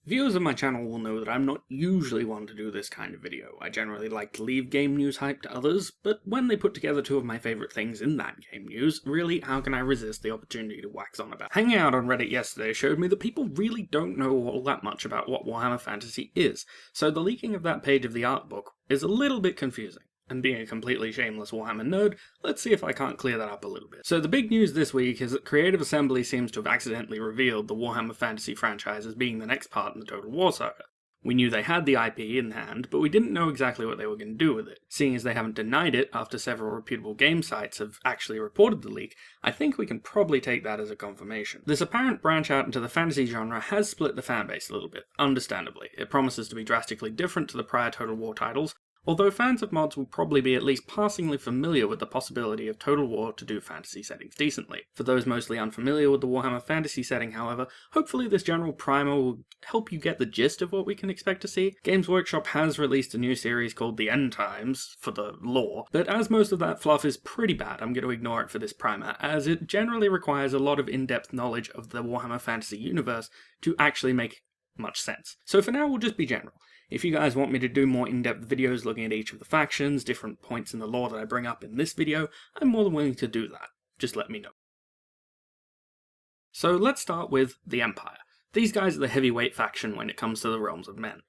Viewers of my channel will know that I'm not usually one to do this kind of video. I generally like to leave game news hype to others, but when they put together two of my favourite things in that game news, really, how can I resist the opportunity to wax on about it? Hanging out on Reddit yesterday showed me that people really don't know all that much about what Warhammer Fantasy is, so the leaking of that page of the art book is a little bit confusing. And being a completely shameless Warhammer nerd, let's see if I can't clear that up a little bit. So the big news this week is that Creative Assembly seems to have accidentally revealed the Warhammer Fantasy franchise as being the next part in the Total War saga. We knew they had the IP in hand, but we didn't know exactly what they were going to do with it. Seeing as they haven't denied it after several reputable game sites have actually reported the leak, I think we can probably take that as a confirmation. This apparent branch out into the fantasy genre has split the fanbase a little bit, understandably. It promises to be drastically different to the prior Total War titles, although fans of mods will probably be at least passingly familiar with the possibility of Total War to do fantasy settings decently. For those mostly unfamiliar with the Warhammer Fantasy setting, however, hopefully this general primer will help you get the gist of what we can expect to see. Games Workshop has released a new series called The End Times for the lore, but as most of that fluff is pretty bad, I'm going to ignore it for this primer, as it generally requires a lot of in-depth knowledge of the Warhammer Fantasy universe to actually make much sense. So for now, we'll just be general. If you guys want me to do more in-depth videos looking at each of the factions, different points in the lore that I bring up in this video, I'm more than willing to do that. Just let me know. So let's start with the Empire. These guys are the heavyweight faction when it comes to the realms of men.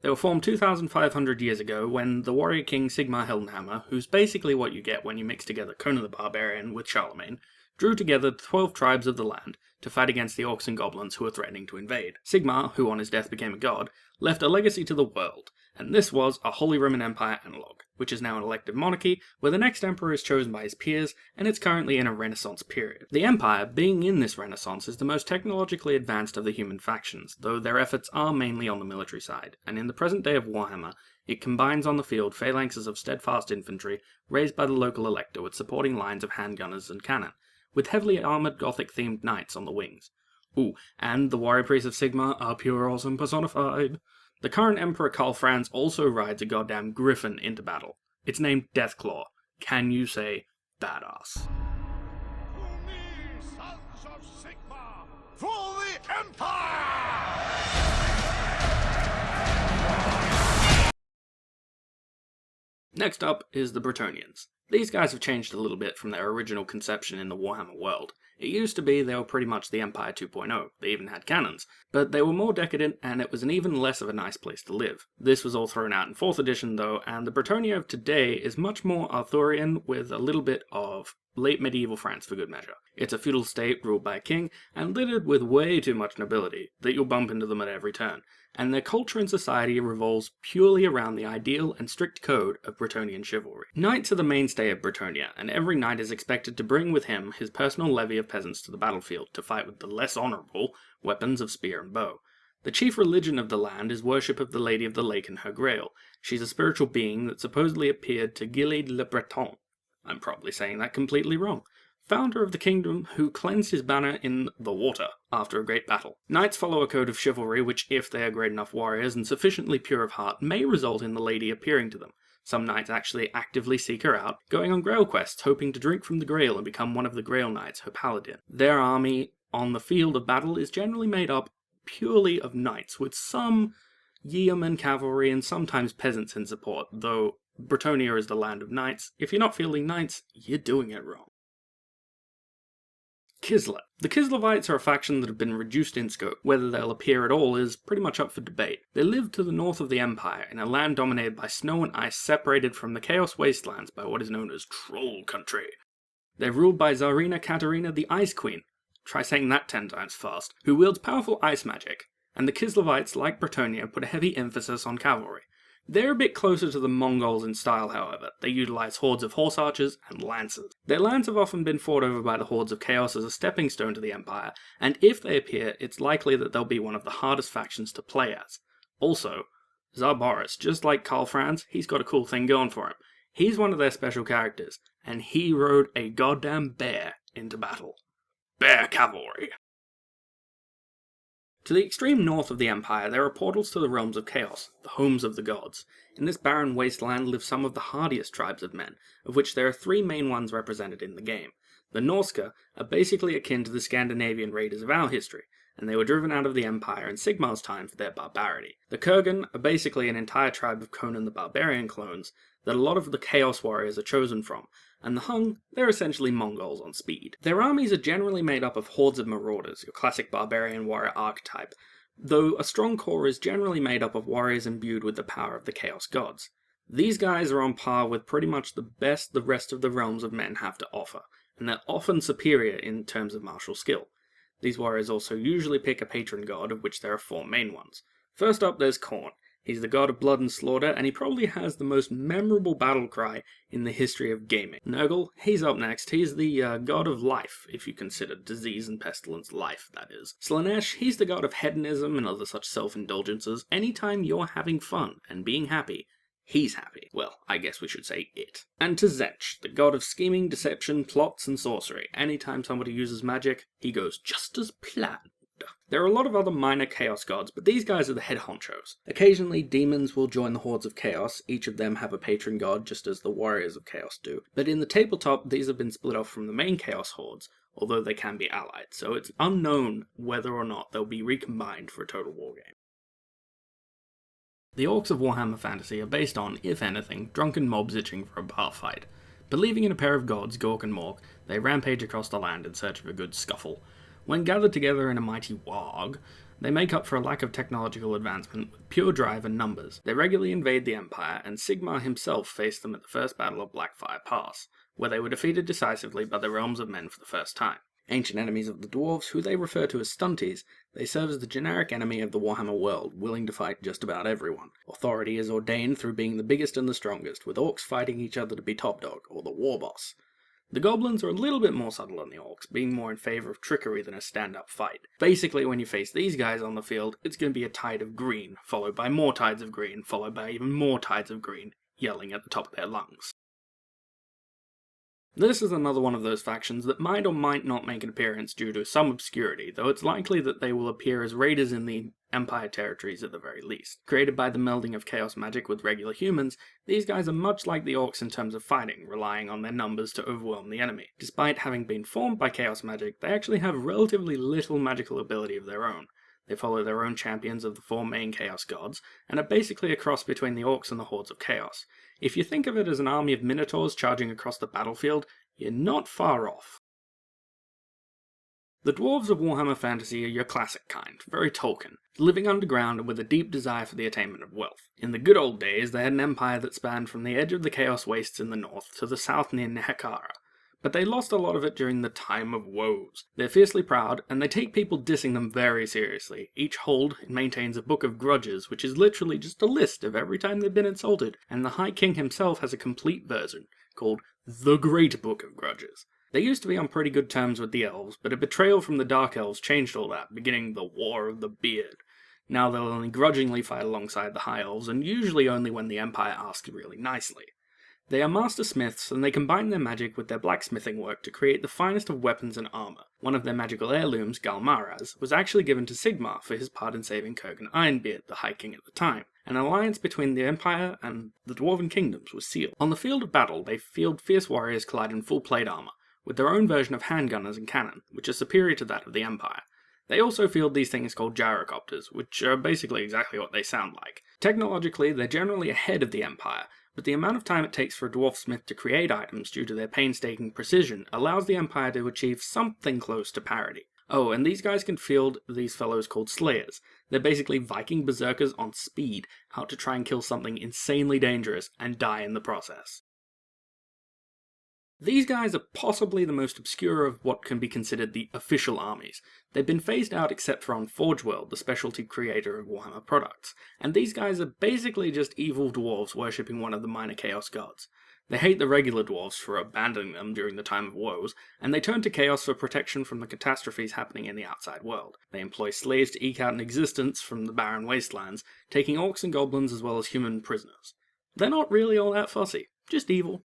They were formed 2,500 years ago when the warrior king Sigmar Heldenhammer, who's basically what you get when you mix together Conan the Barbarian with Charlemagne, drew together the 12 tribes of the land to fight against the orcs and goblins who were threatening to invade. Sigmar, who on his death became a god, left a legacy to the world, and this was a Holy Roman Empire analogue, which is now an elective monarchy where the next emperor is chosen by his peers, and it's currently in a Renaissance period. The Empire, being in this Renaissance, is the most technologically advanced of the human factions, though their efforts are mainly on the military side, and in the present day of Warhammer, it combines on the field phalanxes of steadfast infantry raised by the local elector with supporting lines of handgunners and cannon, with heavily armoured Gothic-themed knights on the wings. Ooh, and the warrior priests of Sigmar are pure awesome personified. The current Emperor Karl Franz also rides a goddamn griffin into battle. It's named Deathclaw. Can you say badass? To me, sons of Sigmar, for the Empire! Next up is the Bretonnians. These guys have changed a little bit from their original conception in the Warhammer world. It used to be they were pretty much the Empire 2.0, they even had cannons, but they were more decadent and it was an even less of a nice place to live. This was all thrown out in 4th edition though, and the Bretonnia of today is much more Arthurian with a little bit of late medieval France for good measure. It's a feudal state ruled by a king and littered with way too much nobility that you'll bump into them at every turn, and their culture and society revolves purely around the ideal and strict code of Bretonnian chivalry. Knights are the mainstay of Bretonnia, and every knight is expected to bring with him his personal levy of peasants to the battlefield to fight with the less honourable weapons of spear and bow. The chief religion of the land is worship of the Lady of the Lake and her grail. She's a spiritual being that supposedly appeared to Gilles le Breton. I'm probably saying that completely wrong. Founder of the kingdom who cleansed his banner in the water after a great battle. Knights follow a code of chivalry which, if they are great enough warriors and sufficiently pure of heart, may result in the lady appearing to them. Some knights actually actively seek her out, going on grail quests hoping to drink from the grail and become one of the grail knights, her paladin. Their army on the field of battle is generally made up purely of knights, with some yeoman cavalry and sometimes peasants in support, though Bretonnia is the land of knights. If you're not fielding knights, you're doing it wrong. Kislev. The Kislevites are a faction that have been reduced in scope. Whether they'll appear at all is pretty much up for debate. They live to the north of the Empire, in a land dominated by snow and ice separated from the Chaos Wastelands by what is known as Troll Country. They're ruled by Tsarina Katerina the Ice Queen, try saying that 10 times fast, who wields powerful ice magic, and the Kislevites, like Bretonnia, put a heavy emphasis on cavalry. They're a bit closer to the Mongols in style, however. They utilize hordes of horse archers and lancers. Their lands have often been fought over by the hordes of chaos as a stepping stone to the Empire, and if they appear, it's likely that they'll be one of the hardest factions to play as. Also, Tsar Boris, just like Karl Franz, he's got a cool thing going for him. He's one of their special characters, and he rode a goddamn bear into battle. Bear cavalry. To the extreme north of the Empire, there are portals to the realms of chaos, the homes of the gods. In this barren wasteland live some of the hardiest tribes of men, of which there are 3 main ones represented in the game. The Norska are basically akin to the Scandinavian raiders of our history, and they were driven out of the Empire in Sigmar's time for their barbarity. The Kurgan are basically an entire tribe of Conan the Barbarian clones that a lot of the Chaos Warriors are chosen from, and the Hung, they're essentially Mongols on speed. Their armies are generally made up of hordes of marauders, your classic barbarian warrior archetype, though a strong core is generally made up of warriors imbued with the power of the Chaos Gods. These guys are on par with pretty much the best the rest of the realms of men have to offer, and they're often superior in terms of martial skill. These warriors also usually pick a patron god, of which there are 4 main ones. First up, there's Khorne. He's the god of blood and slaughter, and he probably has the most memorable battle cry in the history of gaming. Nurgle, he's up next. He's the god of life, if you consider disease and pestilence life, that is. Slaanesh, he's the god of hedonism and other such self-indulgences. Anytime you're having fun and being happy, he's happy. Well, I guess we should say it. And to Tzeentch, the god of scheming, deception, plots, and sorcery. Anytime somebody uses magic, he goes just as planned. There are a lot of other minor chaos gods, but these guys are the head honchos. Occasionally, demons will join the hordes of chaos. Each of them have a patron god, just as the warriors of chaos do. But in the tabletop, these have been split off from the main chaos hordes, although they can be allied, so it's unknown whether or not they'll be recombined for a total wargame. The orcs of Warhammer Fantasy are based on, if anything, drunken mobs itching for a bar fight. Believing in a pair of gods, Gork and Mork, they rampage across the land in search of a good scuffle. When gathered together in a mighty warg, they make up for a lack of technological advancement with pure drive and numbers. They regularly invade the Empire, and Sigmar himself faced them at the First Battle of Blackfire Pass, where they were defeated decisively by the realms of men for the first time. Ancient enemies of the Dwarfs, who they refer to as stunties, they serve as the generic enemy of the Warhammer world, willing to fight just about everyone. Authority is ordained through being the biggest and the strongest, with orcs fighting each other to be top dog, or the war boss. The goblins are a little bit more subtle than the orcs, being more in favour of trickery than a stand-up fight. Basically, when you face these guys on the field, it's going to be a tide of green, followed by more tides of green, followed by even more tides of green, yelling at the top of their lungs. This is another one of those factions that might or might not make an appearance due to some obscurity, though it's likely that they will appear as raiders in the Empire territories at the very least. Created by the melding of chaos magic with regular humans, these guys are much like the orcs in terms of fighting, relying on their numbers to overwhelm the enemy. Despite having been formed by chaos magic, they actually have relatively little magical ability of their own. They follow their own champions of the 4 main chaos gods, and are basically a cross between the orcs and the hordes of chaos. If you think of it as an army of minotaurs charging across the battlefield, you're not far off. The dwarves of Warhammer Fantasy are your classic kind, very Tolkien, living underground and with a deep desire for the attainment of wealth. In the good old days, they had an empire that spanned from the edge of the Chaos Wastes in the north to the south near Nehekara, but they lost a lot of it during the Time of Woes. They're fiercely proud, and they take people dissing them very seriously. Each hold maintains a book of grudges, which is literally just a list of every time they've been insulted, and the High King himself has a complete version, called The Great Book of Grudges. They used to be on pretty good terms with the elves, but a betrayal from the Dark Elves changed all that, beginning the War of the Beard. Now they'll only grudgingly fight alongside the High Elves, and usually only when the Empire asks really nicely. They are master smiths, and they combine their magic with their blacksmithing work to create the finest of weapons and armor. One of their magical heirlooms, Galmaraz, was actually given to Sigmar for his part in saving Kurgan Ironbeard, the High King at the time. An alliance between the Empire and the Dwarven Kingdoms was sealed. On the field of battle, they field fierce warriors clad in full plate armor, with their own version of handgunners and cannon, which are superior to that of the Empire. They also field these things called gyrocopters, which are basically exactly what they sound like. Technologically, they're generally ahead of the Empire, but the amount of time it takes for a dwarfsmith to create items due to their painstaking precision allows the Empire to achieve something close to parity. Oh, and these guys can field these fellows called Slayers. They're basically Viking berserkers on speed, out to try and kill something insanely dangerous and die in the process. These guys are possibly the most obscure of what can be considered the official armies. They've been phased out except for on Forge World, the specialty creator of Warhammer products, and these guys are basically just evil dwarves worshipping one of the minor chaos gods. They hate the regular dwarves for abandoning them during the Time of Woes, and they turn to chaos for protection from the catastrophes happening in the outside world. They employ slaves to eke out an existence from the barren wastelands, taking orcs and goblins as well as human prisoners. They're not really all that fussy, just evil.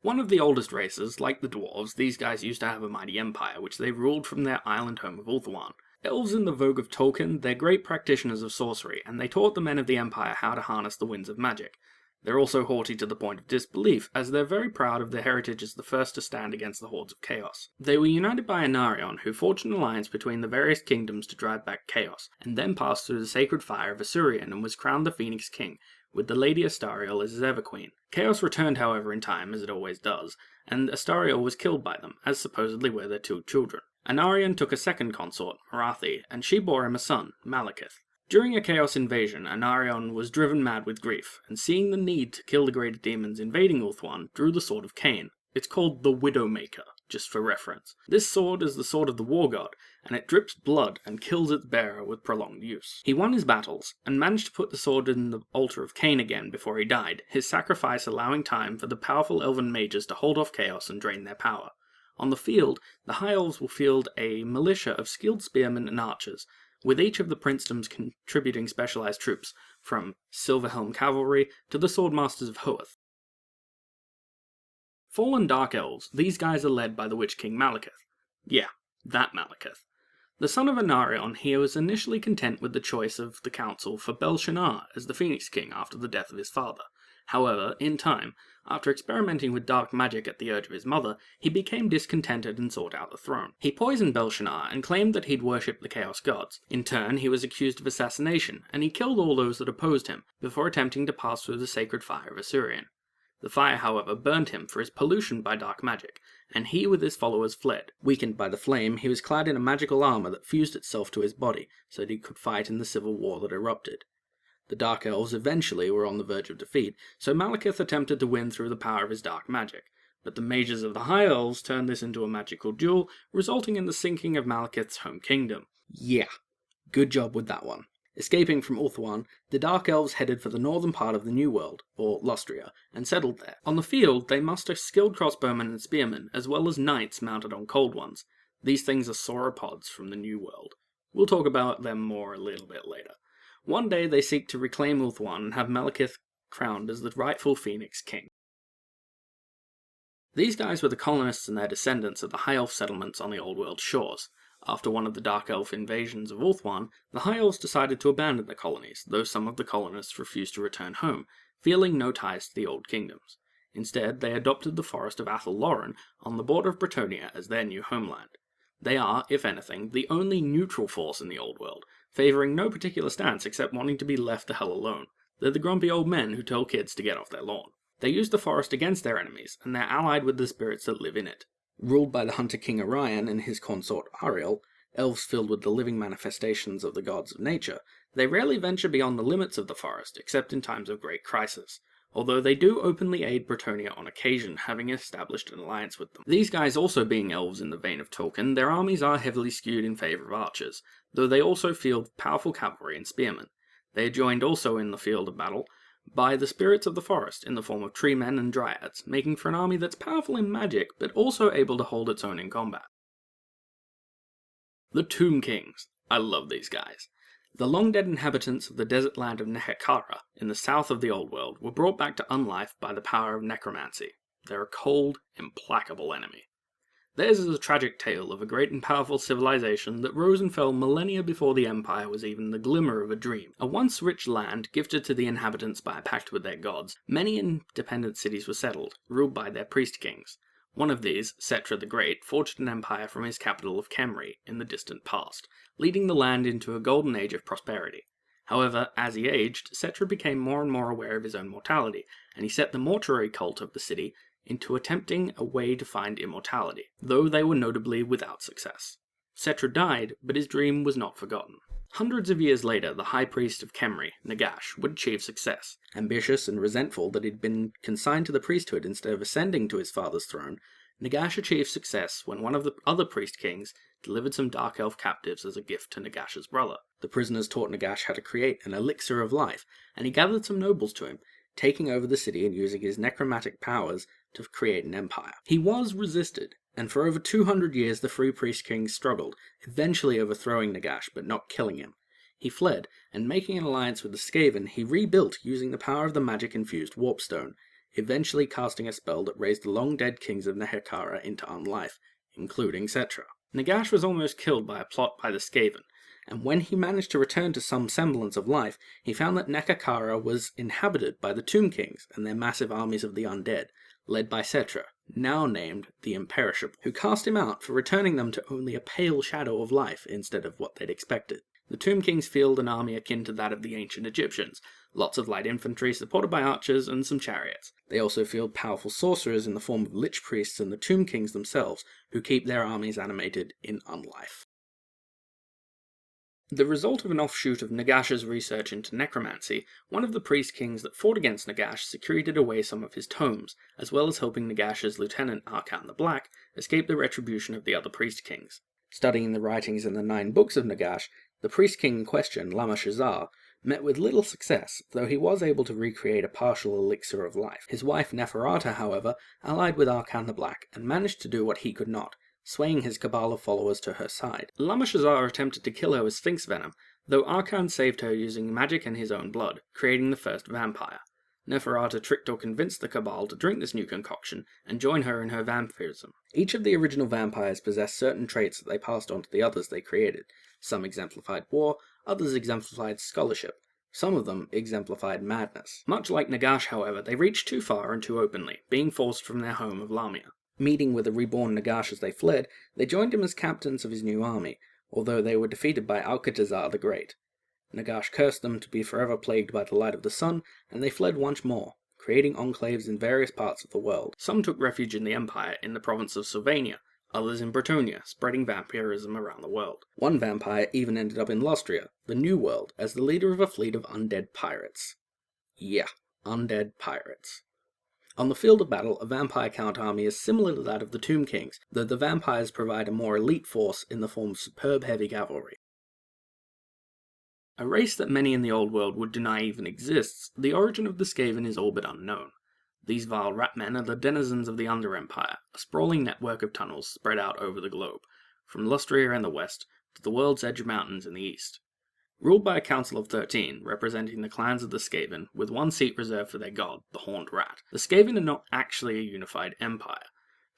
One of the oldest races, like the dwarves, these guys used to have a mighty empire, which they ruled from their island home of Ulthuan. Elves in the vogue of Tolkien, they're great practitioners of sorcery, and they taught the men of the empire how to harness the winds of magic. They're also haughty to the point of disbelief, as they're very proud of their heritage as the first to stand against the hordes of chaos. They were united by Anarion, who forged an alliance between the various kingdoms to drive back chaos, and then passed through the sacred fire of Asurion and was crowned the Phoenix King, with the Lady Astariel as his ever-queen. Chaos returned, however, in time, as it always does, and Astariel was killed by them, as supposedly were their 2 children. Anarion took a second consort, Marathi, and she bore him a son, Malekith. During a Chaos invasion, Anarion was driven mad with grief, and seeing the need to kill the greater demons invading Ulthuan, drew the Sword of Cain. It's called the Widowmaker, just for reference. This sword is the sword of the war god, and it drips blood and kills its bearer with prolonged use. He won his battles, and managed to put the sword in the altar of Cain again before he died, his sacrifice allowing time for the powerful elven mages to hold off chaos and drain their power. On the field, the High Elves will field a militia of skilled spearmen and archers, with each of the princedoms contributing specialized troops, from Silverhelm Cavalry to the Swordmasters of Hoeth. Fallen Dark Elves, these guys are led by the Witch King Malekith. Yeah, that Malekith. The son of Anarion, he was initially content with the choice of the council for Belshazzar as the Phoenix King after the death of his father. However, in time, after experimenting with dark magic at the urge of his mother, he became discontented and sought out the throne. He poisoned Belshazzar and claimed that he'd worshipped the Chaos Gods. In turn, he was accused of assassination, and he killed all those that opposed him, before attempting to pass through the sacred fire of Asurion. The fire, however, burned him for his pollution by dark magic, and he with his followers fled. Weakened by the flame, he was clad in a magical armor that fused itself to his body, so that he could fight in the civil war that erupted. The Dark Elves eventually were on the verge of defeat, so Malekith attempted to win through the power of his dark magic, but the mages of the High Elves turned this into a magical duel, resulting in the sinking of Malekith's home kingdom. Yeah, good job with that one. Escaping from Ulthuan, the Dark Elves headed for the northern part of the New World, or Lustria, and settled there. On the field, they muster skilled crossbowmen and spearmen, as well as knights mounted on cold ones. These things are sauropods from the New World. We'll talk about them more a little bit later. One day they seek to reclaim Ulthuan and have Malekith crowned as the rightful Phoenix King. These guys were the colonists and their descendants of the High Elf settlements on the Old World shores. After one of the Dark Elf invasions of Ulthuan, the High Elves decided to abandon the colonies, though some of the colonists refused to return home, feeling no ties to the Old Kingdoms. Instead, they adopted the forest of Athel Loren on the border of Bretonnia as their new homeland. They are, if anything, the only neutral force in the Old World, favouring no particular stance except wanting to be left the hell alone. They're the grumpy old men who tell kids to get off their lawn. They use the forest against their enemies, and they're allied with the spirits that live in it. Ruled by the Hunter King Orion and his consort Ariel, elves filled with the living manifestations of the gods of nature, they rarely venture beyond the limits of the forest, except in times of great crisis, although they do openly aid Bretonnia on occasion, having established an alliance with them. These guys also being elves in the vein of Tolkien, their armies are heavily skewed in favour of archers, though they also field powerful cavalry and spearmen. They are joined also in the field of battle by the spirits of the forest in the form of tree men and dryads, making for an army that's powerful in magic, but also able to hold its own in combat. The Tomb Kings. I love these guys. The long-dead inhabitants of the desert land of Nehekhara, in the south of the Old World, were brought back to unlife by the power of necromancy. They're a cold, implacable enemy. Theirs is a tragic tale of a great and powerful civilization that rose and fell millennia before the Empire was even the glimmer of a dream. A once rich land, gifted to the inhabitants by a pact with their gods, many independent cities were settled, ruled by their priest kings. One of these, Settra the Great, forged an empire from his capital of Khemri in the distant past, leading the land into a golden age of prosperity. However, as he aged, Settra became more and more aware of his own mortality, and he set the mortuary cult of the city into attempting a way to find immortality, though they were notably without success. Settra died, but his dream was not forgotten. Hundreds of years later, the high priest of Khemri, Nagash, would achieve success. Ambitious and resentful that he'd been consigned to the priesthood instead of ascending to his father's throne, Nagash achieved success when one of the other priest kings delivered some Dark Elf captives as a gift to Nagash's brother. The prisoners taught Nagash how to create an elixir of life, and he gathered some nobles to him, taking over the city and using his necromantic powers to create an empire. He was resisted, and for over 200 years the Free Priest Kings struggled, eventually overthrowing Nagash but not killing him. He fled, and making an alliance with the Skaven, he rebuilt using the power of the magic-infused Warpstone, eventually casting a spell that raised the long-dead kings of Nehekhara into unlife, including Settra. Nagash was almost killed by a plot by the Skaven, and when he managed to return to some semblance of life, he found that Nekakara was inhabited by the Tomb Kings and their massive armies of the undead, led by Cetra, now named the Imperishable, who cast him out for returning them to only a pale shadow of life instead of what they'd expected. The Tomb Kings field an army akin to that of the ancient Egyptians, lots of light infantry supported by archers and some chariots. They also field powerful sorcerers in the form of Lich Priests and the Tomb Kings themselves, who keep their armies animated in unlife. The result of an offshoot of Nagash's research into necromancy, one of the priest kings that fought against Nagash secreted away some of his tomes, as well as helping Nagash's lieutenant Arkan the Black escape the retribution of the other priest kings. Studying the writings in the 9 books of Nagash, the priest king in question, Lama Shazar, met with little success, though he was able to recreate a partial elixir of life. His wife Neferata, however, allied with Arkan the Black and managed to do what he could not, swaying his cabal of followers to her side. Lama Shazar attempted to kill her with sphinx venom, though Arkan saved her using magic and his own blood, creating the first vampire. Neferata tricked or convinced the cabal to drink this new concoction and join her in her vampirism. Each of the original vampires possessed certain traits that they passed on to the others they created. Some exemplified war, others exemplified scholarship. Some of them exemplified madness. Much like Nagash, however, they reached too far and too openly, being forced from their home of Lamia. Meeting with a reborn Nagash as they fled, they joined him as captains of his new army, although they were defeated by Alcatazar the Great. Nagash cursed them to be forever plagued by the light of the sun, and they fled once more, creating enclaves in various parts of the world. Some took refuge in the Empire in the province of Sylvania, others in Bretonia, spreading vampirism around the world. One vampire even ended up in Lustria, the New World, as the leader of a fleet of undead pirates. Yeah, undead pirates. On the field of battle, a vampire count army is similar to that of the Tomb Kings, though the vampires provide a more elite force in the form of superb heavy cavalry. A race that many in the old world would deny even exists, the origin of the Skaven is all but unknown. These vile rat-men are the denizens of the Under Empire, a sprawling network of tunnels spread out over the globe, from Lustria in the west to the World's Edge Mountains in the east. Ruled by a council of 13, representing the clans of the Skaven, with one seat reserved for their god, the Horned Rat, the Skaven are not actually a unified empire.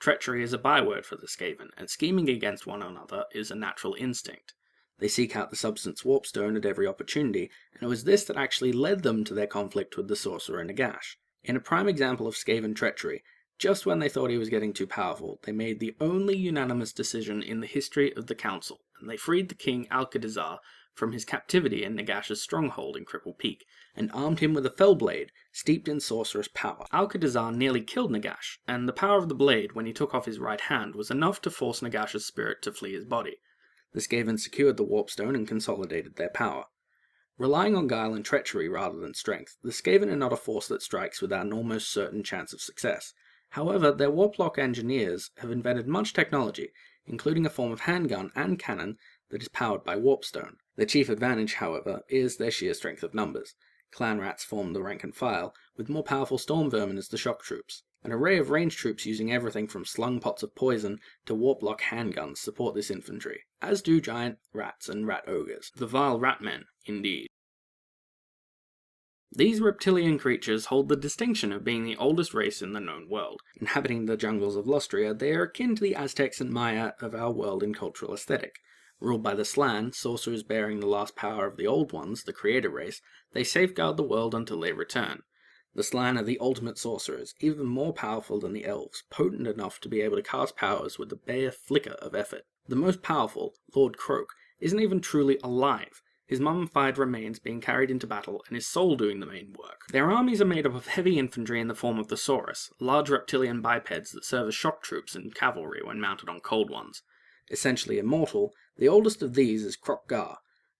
Treachery is a byword for the Skaven, and scheming against one another is a natural instinct. They seek out the substance Warpstone at every opportunity, and it was this that actually led them to their conflict with the sorcerer Nagash. In a prime example of Skaven treachery, just when they thought he was getting too powerful, they made the only unanimous decision in the history of the council, and they freed the king Alcatazar from his captivity in Nagash's stronghold in Cripple Peak, and armed him with a fell blade steeped in sorcerous power. Alcatazar nearly killed Nagash, and the power of the blade when he took off his right hand was enough to force Nagash's spirit to flee his body. The Skaven secured the Warpstone and consolidated their power. Relying on guile and treachery rather than strength, the Skaven are not a force that strikes without an almost certain chance of success. However, their Warplock engineers have invented much technology, including a form of handgun and cannon that is powered by Warpstone. Their chief advantage, however, is their sheer strength of numbers. Clan rats form the rank and file, with more powerful storm vermin as the shock troops. An array of range troops using everything from slung pots of poison to warplock handguns support this infantry, as do giant rats and rat ogres. The vile rat-men, indeed. These reptilian creatures hold the distinction of being the oldest race in the known world. Inhabiting the jungles of Lustria, they are akin to the Aztecs and Maya of our world in cultural aesthetic. Ruled by the Slan, sorcerers bearing the last power of the Old Ones, the creator race, they safeguard the world until they return. The Slan are the ultimate sorcerers, even more powerful than the Elves, potent enough to be able to cast powers with the bare flicker of effort. The most powerful, Lord Croak, isn't even truly alive, his mummified remains being carried into battle and his soul doing the main work. Their armies are made up of heavy infantry in the form of the Saurus, large reptilian bipeds that serve as shock troops and cavalry when mounted on cold ones. Essentially immortal, the oldest of these is Krok-Gar,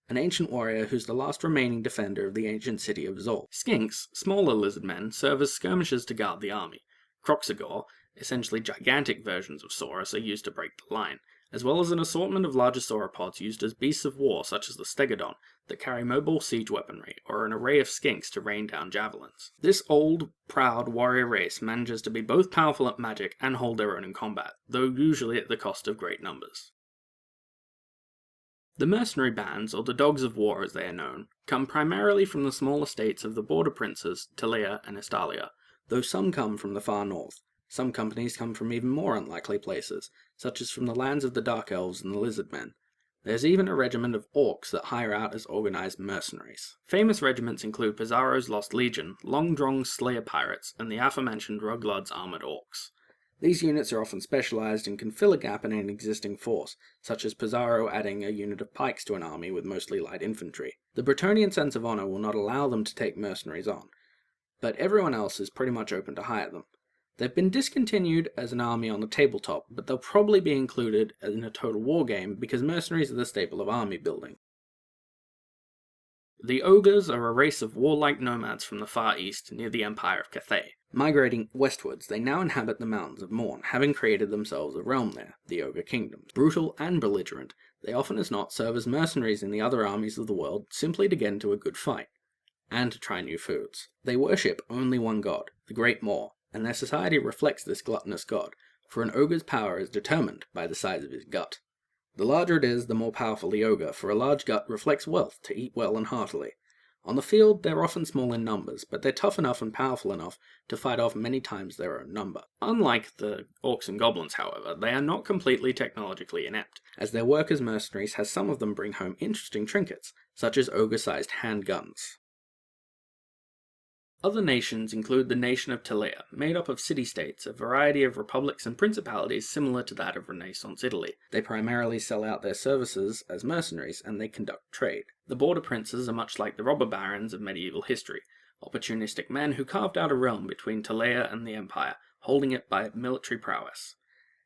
an ancient warrior who's the last remaining defender of the ancient city of Zol. Skinks, smaller lizardmen, serve as skirmishers to guard the army. Kroxigor, essentially gigantic versions of Saurus, are used to break the line, as well as an assortment of larger sauropods used as beasts of war such as the Stegodon, that carry mobile siege weaponry, or an array of skinks to rain down javelins. This old, proud warrior race manages to be both powerful at magic and hold their own in combat, though usually at the cost of great numbers. The mercenary bands, or the dogs of war as they are known, come primarily from the smaller states of the border princes, Telea and Estalia, though some come from the far north. Some companies come from even more unlikely places, such as from the lands of the Dark Elves and the Lizardmen. There's even a regiment of orcs that hire out as organized mercenaries. Famous regiments include Pizarro's Lost Legion, Long Drong's Slayer Pirates, and the aforementioned Ruglod's Armored Orcs. These units are often specialized and can fill a gap in an existing force, such as Pizarro adding a unit of pikes to an army with mostly light infantry. The Bretonnian sense of honor will not allow them to take mercenaries on, but everyone else is pretty much open to hire them. They've been discontinued as an army on the tabletop, but they'll probably be included in a Total War game because mercenaries are the staple of army building. The Ogres are a race of warlike nomads from the Far East near the Empire of Cathay. Migrating westwards, they now inhabit the Mountains of Morn, having created themselves a realm there, the Ogre Kingdoms. Brutal and belligerent, they often as not serve as mercenaries in the other armies of the world simply to get into a good fight, and to try new foods. They worship only one god, the Great Maw, and their society reflects this gluttonous god, for an ogre's power is determined by the size of his gut. The larger it is, the more powerful the ogre, for a large gut reflects wealth to eat well and heartily. On the field, they're often small in numbers, but they're tough enough and powerful enough to fight off many times their own number. Unlike the orcs and goblins, however, they are not completely technologically inept, as their work as mercenaries has some of them bring home interesting trinkets, such as ogre-sized handguns. Other nations include the nation of Telea, made up of city-states, a variety of republics and principalities similar to that of Renaissance Italy. They primarily sell out their services as mercenaries, and they conduct trade. The border princes are much like the robber barons of medieval history, opportunistic men who carved out a realm between Telea and the Empire, holding it by military prowess.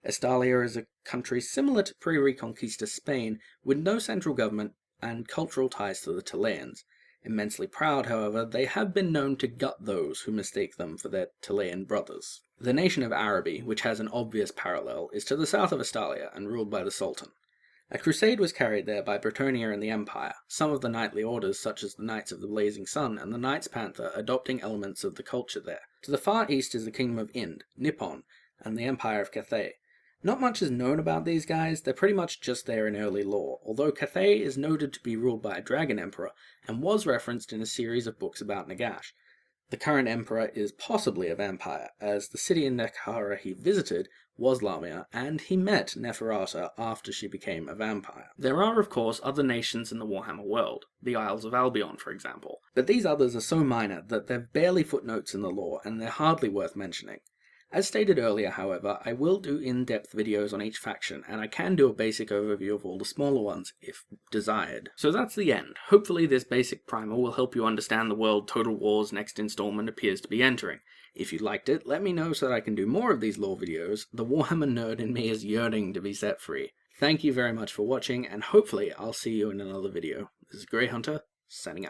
Estalia is a country similar to pre-Reconquista Spain, with no central government and cultural ties to the Teleans. Immensely proud, however, they have been known to gut those who mistake them for their Telean brothers. The nation of Araby, which has an obvious parallel, is to the south of Estalia and ruled by the Sultan. A crusade was carried there by Bretonnia and the Empire, some of the knightly orders such as the Knights of the Blazing Sun and the Knights Panther adopting elements of the culture there. To the far east is the Kingdom of Ind, Nippon, and the Empire of Cathay. Not much is known about these guys, they're pretty much just there in early lore, although Cathay is noted to be ruled by a dragon emperor and was referenced in a series of books about Nagash. The current emperor is possibly a vampire, as the city in Nekhara he visited was Lamia, and he met Neferata after she became a vampire. There are, of course, other nations in the Warhammer world, the Isles of Albion, for example, but these others are so minor that they're barely footnotes in the lore, and they're hardly worth mentioning. As stated earlier, however, I will do in-depth videos on each faction, and I can do a basic overview of all the smaller ones, if desired. So that's the end. Hopefully this basic primer will help you understand the world Total War's next installment appears to be entering. If you liked it, let me know so that I can do more of these lore videos. The Warhammer nerd in me is yearning to be set free. Thank you very much for watching, and hopefully I'll see you in another video. This is Grey Hunter, signing out.